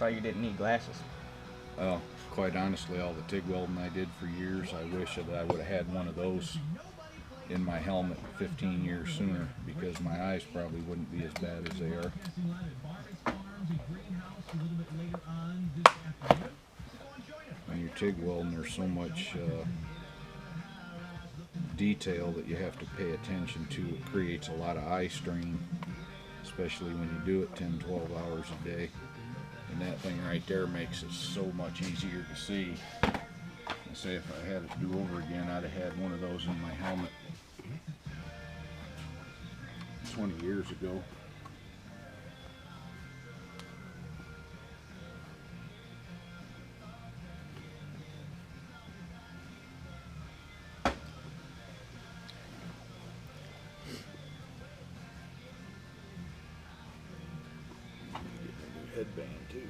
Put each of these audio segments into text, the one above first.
thought you didn't need glasses. Well, quite honestly, all the TIG welding I did for years, I wish that I would have had one of those in my helmet 15 years sooner, because my eyes probably wouldn't be as bad as they are. When you're TIG welding, there's so much detail that you have to pay attention to. It creates a lot of eye strain, especially when you do it 10-12 hours a day. And that thing right there makes it so much easier to see. I say if I had it do over again, I'd have had one of those in my helmet 20 years ago. Headband too.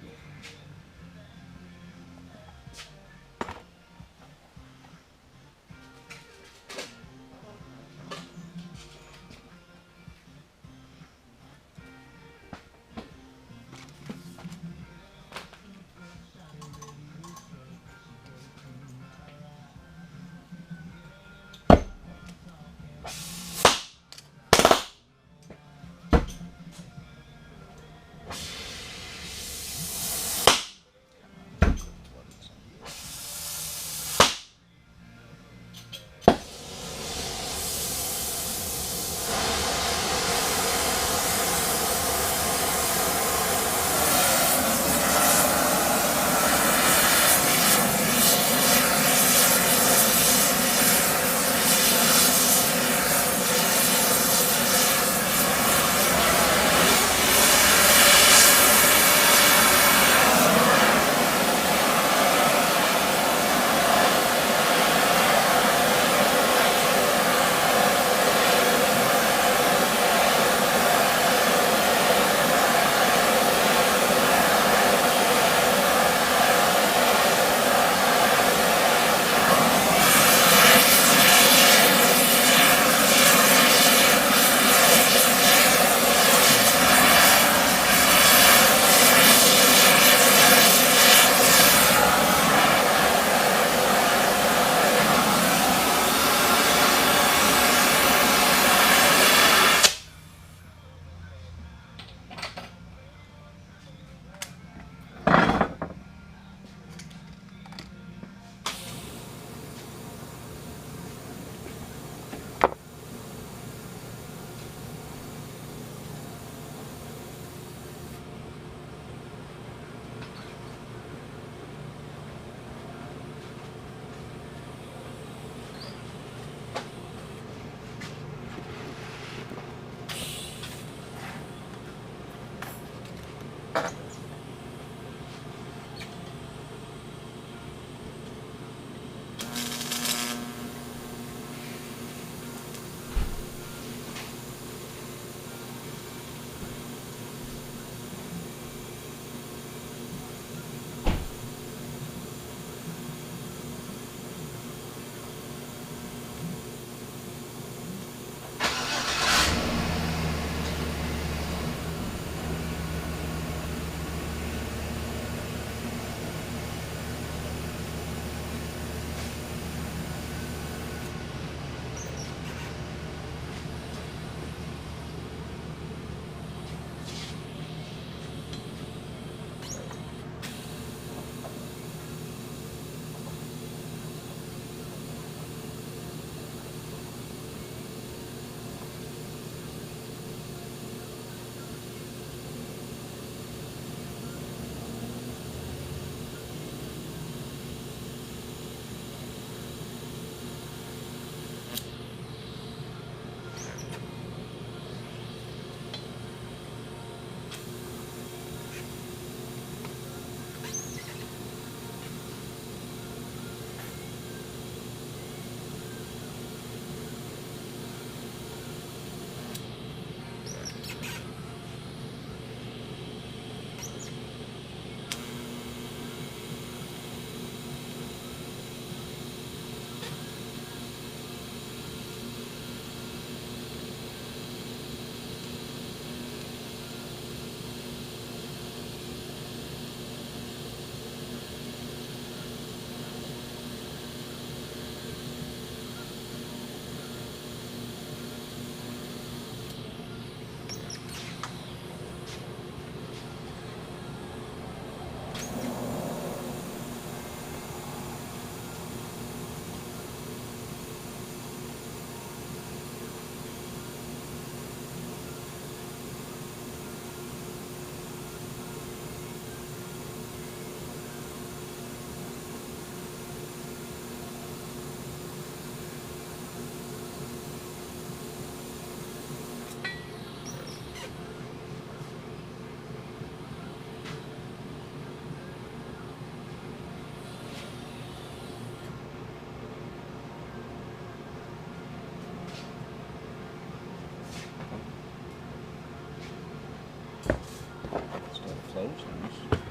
closeness.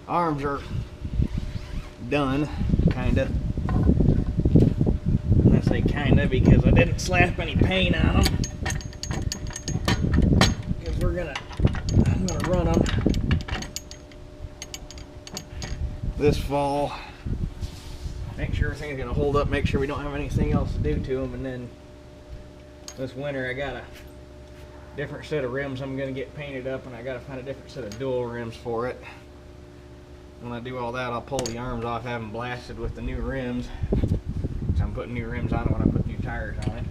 Arms are done, kinda. And I say kinda because I didn't slap any paint on them. Because I'm gonna run them this fall. Make sure everything's gonna hold up. Make sure we don't have anything else to do to them. And then this winter I got a different set of rims I'm gonna get painted up, and I gotta find a different set of dual rims for it. When I do all that, I'll pull the arms off, have them blasted with the new rims. So I'm putting new rims on it when I put new tires on it.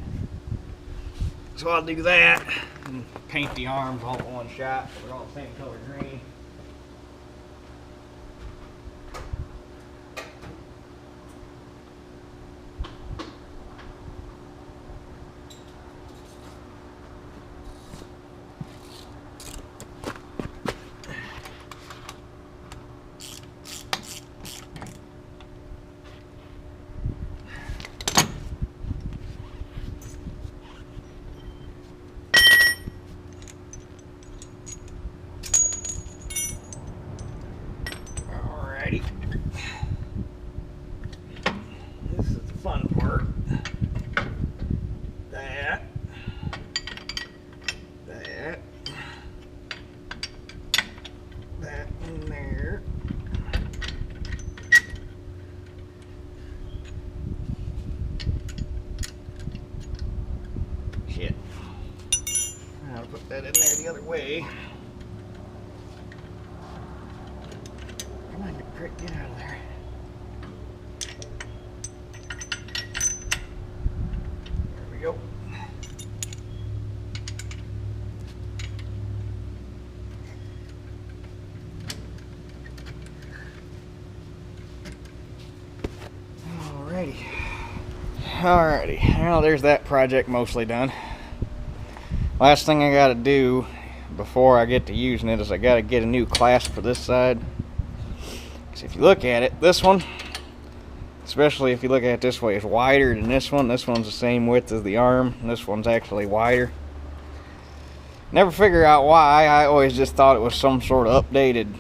So I'll do that and paint the arms all in one shot. So they're all the same color green. This is the fun part. That in there. Shit. I'll put that in there the other way. Come on, Crick, get out of there. There we go. Alrighty, well, there's that project mostly done. Last thing I gotta do before I get to using it is I gotta get a new clasp for this side. So if you look at it, this one, especially if you look at it this way, is wider than this one. This one's the same width as the arm, and this one's actually wider. Never figure out why. I always just thought it was some sort of updated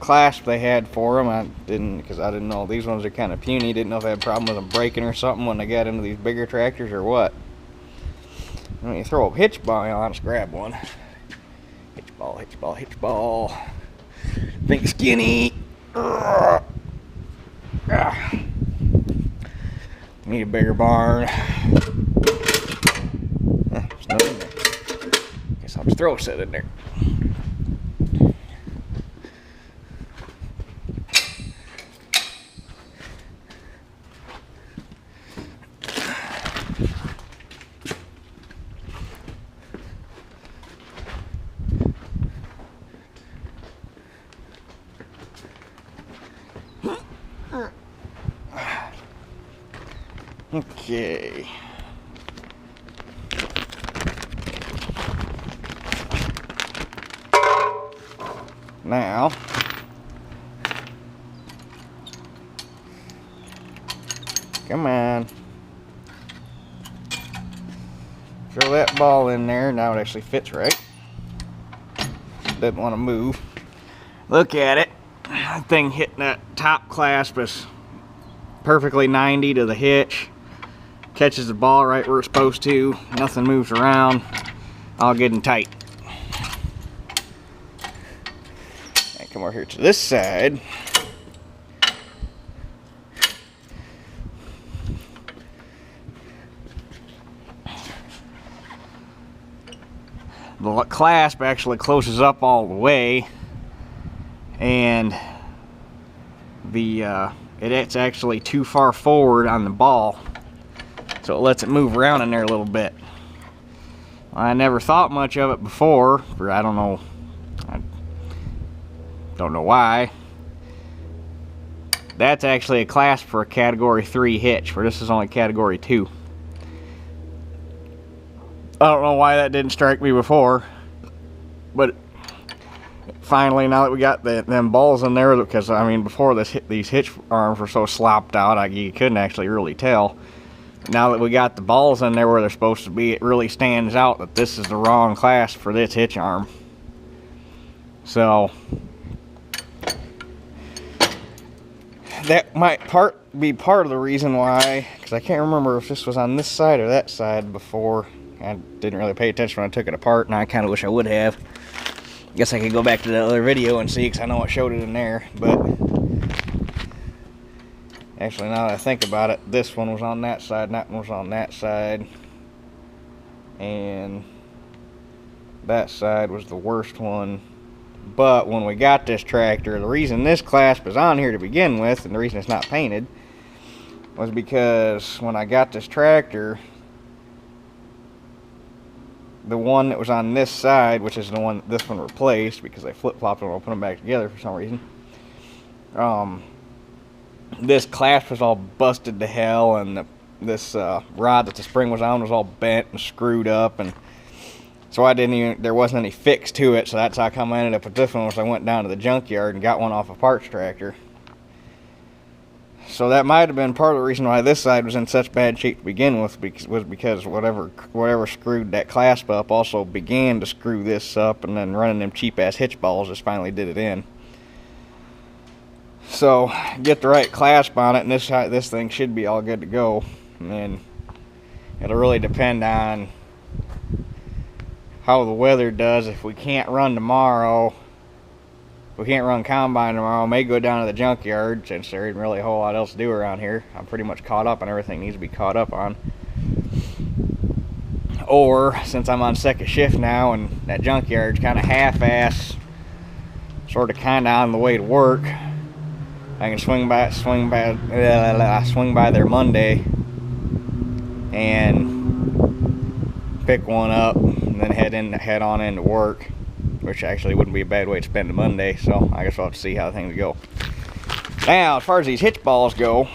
clasp they had for them. I didn't, because I didn't know these ones are kind of puny. Didn't know if they had a problem with them breaking or something when they got into these bigger tractors or what. When you throw a hitch ball on, let's grab one. Hitch ball, hitch ball, hitch ball. Think skinny. Need a bigger barn. There's nothing in there. Guess I'll just throw a set in there. Okay. Now, come on. Throw that ball in there. Now it actually fits right. Doesn't want to move. Look at it. That thing hitting that top clasp is perfectly 90 to the hitch. Catches the ball right where it's supposed to. Nothing moves around. All good and tight. And come over here to this side. The clasp actually closes up all the way, and it's actually too far forward on the ball, so it lets it move around in there a little bit. I never thought much of it before, or I don't know why. That's actually a clasp for a category 3 hitch, where this is only category 2. I don't know why that didn't strike me before, but finally, now that we got them balls in there, because I mean before these hitch arms were so slopped out, you couldn't actually really tell. Now that we got the balls in there where they're supposed to be, it really stands out that this is the wrong clasp for this hitch arm. So that might be part of the reason why, because I can't remember if this was on this side or that side before. I didn't really pay attention when I took it apart, and I kind of wish I would have. Guess I could go back to the other video and see, because I know it showed it in there. But actually, now that I think about it, this one was on that side, and that one was on that side, and that side was the worst one. But when we got this tractor, the reason this clasp is on here to begin with, and the reason it's not painted, was because when I got this tractor, the one that was on this side, which is the one that this one replaced, because they flip-flopped them and put them back together for some reason, this clasp was all busted to hell, and this rod that the spring was on was all bent and screwed up, and so there wasn't any fix to it. So that's how come I ended up with this one, was I went down to the junkyard and got one off a parts tractor. So that might have been part of the reason why this side was in such bad shape to begin with, was because whatever screwed that clasp up also began to screw this up, and then running them cheap ass hitch balls just finally did it in. So get the right clasp on it, and this thing should be all good to go. And it'll really depend on how the weather does. If we can't run tomorrow, we can't run combine tomorrow, I may go down to the junkyard, since there isn't really a whole lot else to do around here. I'm pretty much caught up on everything needs to be caught up on. Or, since I'm on second shift now, and that junkyard's kind of half-ass, sort of kind of on the way to work, I can swing by there Monday and pick one up, and then head on into work, which actually wouldn't be a bad way to spend a Monday. So I guess I'll have to see how things go. Now, as far as these hitch balls go,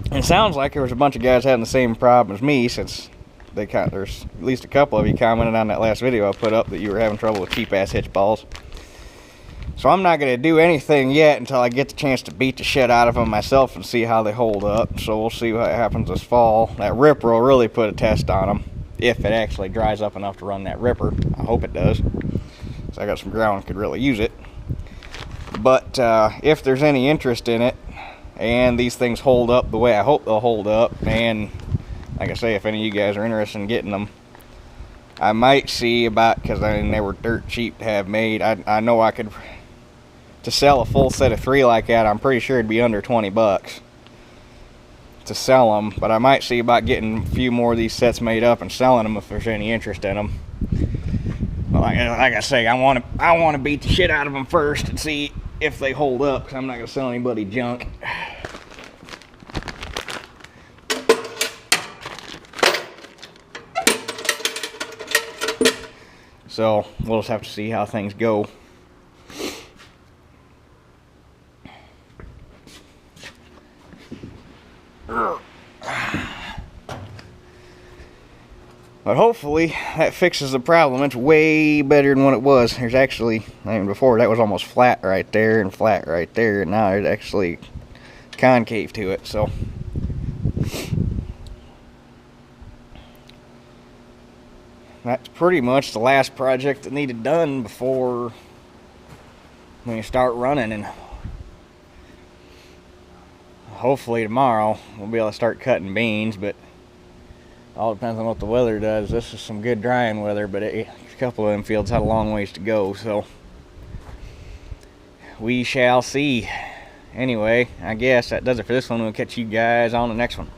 And it sounds like there was a bunch of guys having the same problem as me, since there's at least a couple of you commented on that last video I put up that you were having trouble with cheap ass hitch balls. So I'm not going to do anything yet until I get the chance to beat the shit out of them myself and see how they hold up. So we'll see what happens this fall. That ripper will really put a test on them, if it actually dries up enough to run that ripper. I hope it does, so I got some ground that could really use it. But if there's any interest in it, and these things hold up the way I hope they'll hold up, and like I say, if any of you guys are interested in getting them, I might see about, because I mean, they were dirt cheap to have made. I know I could, to sell a full set of 3 like that, I'm pretty sure it'd be under 20 bucks to sell them, but I might see about getting a few more of these sets made up and selling them if there's any interest in them. Well, like I say, I want to beat the shit out of them first and see if they hold up, because I'm not going to sell anybody junk. So we'll just have to see how things go. But hopefully that fixes the problem. It's way better than what it was. There's actually, I mean, before that was almost flat right there and flat right there, and now there's actually concave to it. So that's pretty much the last project that needed done before we start running, and hopefully tomorrow we'll be able to start cutting beans, but all depends on what the weather does. This is some good drying weather, but a couple of them fields had a long ways to go, so we shall see. Anyway, I guess that does it for this one. We'll catch you guys on the next one.